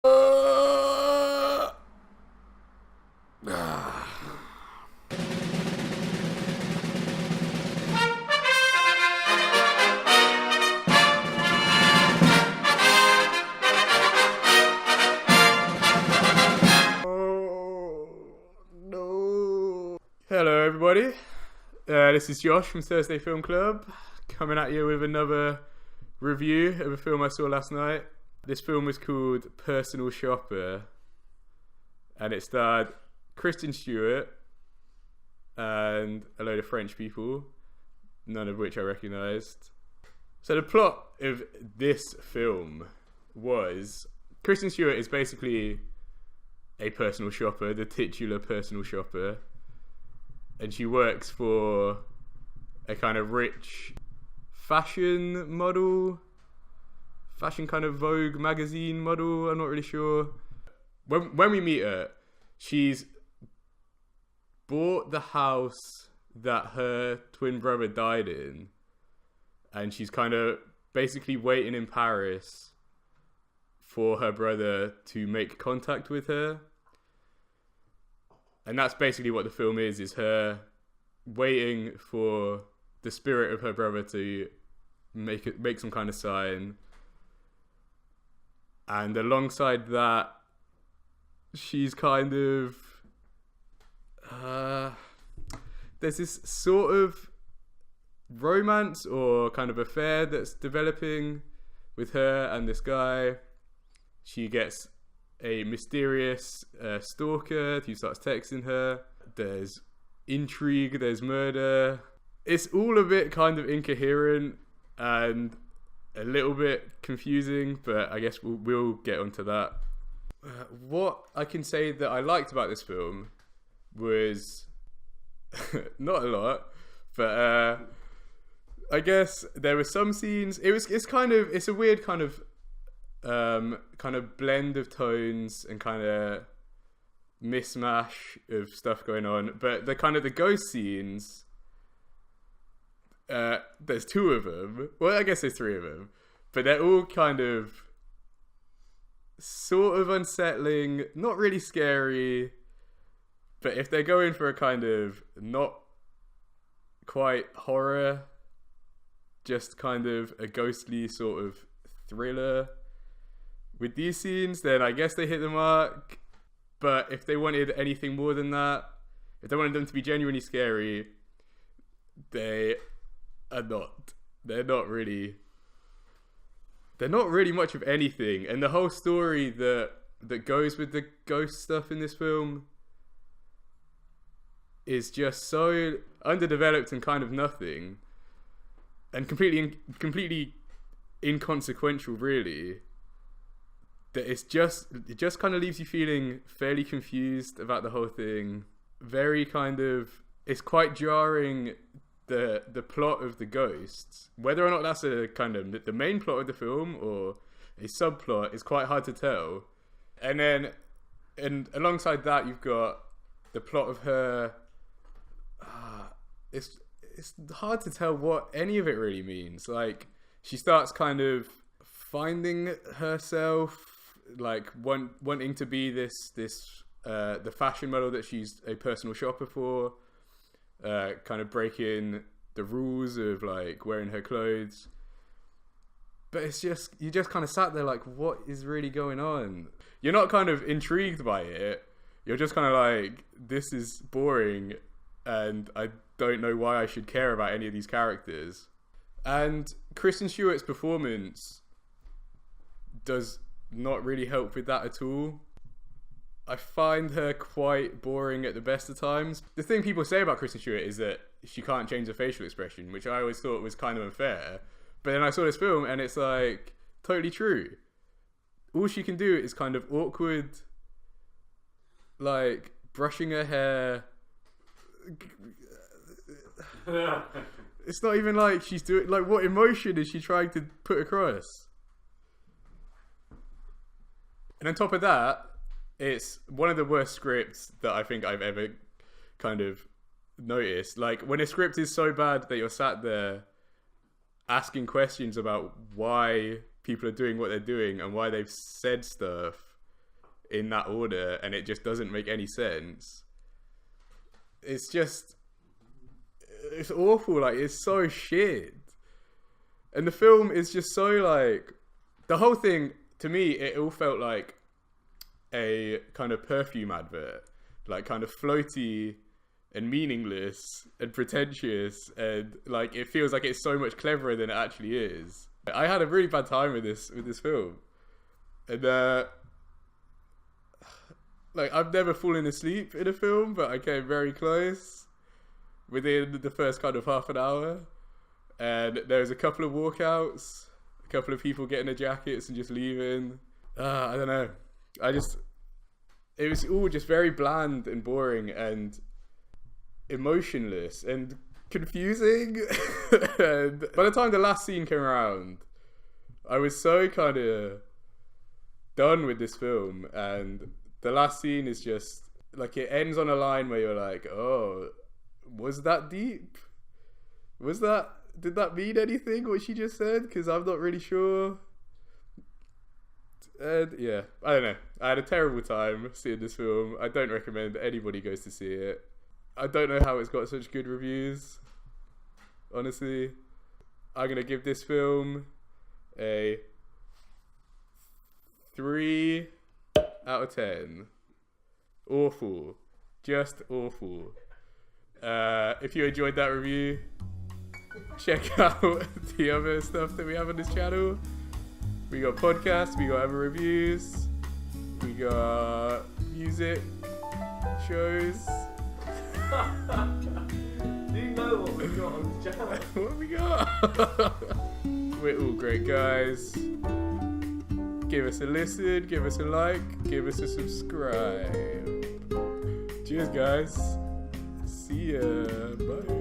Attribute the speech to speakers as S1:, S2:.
S1: No. Hello, everybody. This is Josh from Thursday Film Club, coming at you with another review of a film I saw last night. This film was called Personal Shopper, and it starred Kristen Stewart and a load of French people, none of which I recognised. So the plot of this film was Kristen Stewart is basically a personal shopper, the titular personal shopper, and she works for a kind of rich fashion kind of Vogue magazine model. I'm not really sure. When we meet her, she's bought the house that her twin brother died in, and she's kind of basically waiting in Paris for her brother to make contact with her. And that's basically what the film is her waiting for the spirit of her brother to make some kind of sign. And alongside that, she's kind of there's this sort of romance or kind of affair that's developing with her and this guy. She gets a mysterious stalker who starts texting her. There's intrigue, there's murder. It's all a bit kind of incoherent and a little bit confusing, but I guess we'll get onto that. What I can say that I liked about this film was not a lot, but I guess there were some scenes. It's a weird kind of blend of tones and kind of mishmash of stuff going on. But the ghost scenes, there's two of them. Well, I guess there's three of them, but they're all kind of sort of unsettling, not really scary. But if they're going for a kind of not quite horror, just kind of a ghostly sort of thriller with these scenes, then I guess they hit the mark. But if they wanted anything more than that, if they wanted them to be genuinely scary, they are not. They're not really much of anything. And the whole story that goes with the ghost stuff in this film is just so underdeveloped and kind of nothing, and completely inconsequential, really. That it just kind of leaves you feeling fairly confused about the whole thing. Very kind of, it's quite jarring, the plot of the ghosts. Whether or not that's a kind of the main plot of the film or a subplot is quite hard to tell. And alongside that, you've got the plot of her. It's hard to tell what any of it really means. Like, she starts kind of finding herself, like wanting to be this the fashion model that she's a personal shopper for, kind of breaking the rules of like wearing her clothes. But it's just, you just kind of sat there like, what is really going on? You're not kind of intrigued by it. You're just kind of like, this is boring, and I don't know why I should care about any of these characters. And Kristen Stewart's performance does not really help with that at all. I find her quite boring at the best of times. The thing people say about Kristen Stewart is that she can't change her facial expression, which I always thought was kind of unfair. But then I saw this film and it's like totally true. All she can do is kind of awkward, like brushing her hair. It's not even like she's doing, like, what emotion is she trying to put across? And on top of that, it's one of the worst scripts that I think I've ever kind of noticed. Like, when a script is so bad that you're sat there asking questions about why people are doing what they're doing and why they've said stuff in that order, and it just doesn't make any sense. It's awful. Like, it's so shit. And the film is just so, like, the whole thing, to me, it all felt like a kind of perfume advert, like kind of floaty and meaningless and pretentious, and like it feels like it's so much cleverer than it actually is. I had a really bad time with this film, and like I've never fallen asleep in a film, but I came very close within the first kind of half an hour, and there was a couple of walkouts, a couple of people getting their jackets and just leaving. I don't know. It was all just very bland and boring and emotionless and confusing. And by the time the last scene came around, I was so kind of done with this film. And the last scene is just like, it ends on a line where you're like, oh, was that deep? Did that mean anything, what she just said? Because I'm not really sure. And yeah, I don't know. I had a terrible time seeing this film. I don't recommend anybody goes to see it. I don't know how it's got such good reviews. Honestly, I'm going to give this film a 3 out of 10. Awful. Just awful. If you enjoyed that review, check out the other stuff that we have on this channel. We got podcasts, we got other reviews, we got music shows.
S2: Do you know what we got on the channel?
S1: What have we got? We're all great guys. Give us a listen, give us a like, give us a subscribe. Cheers guys. See ya. Bye.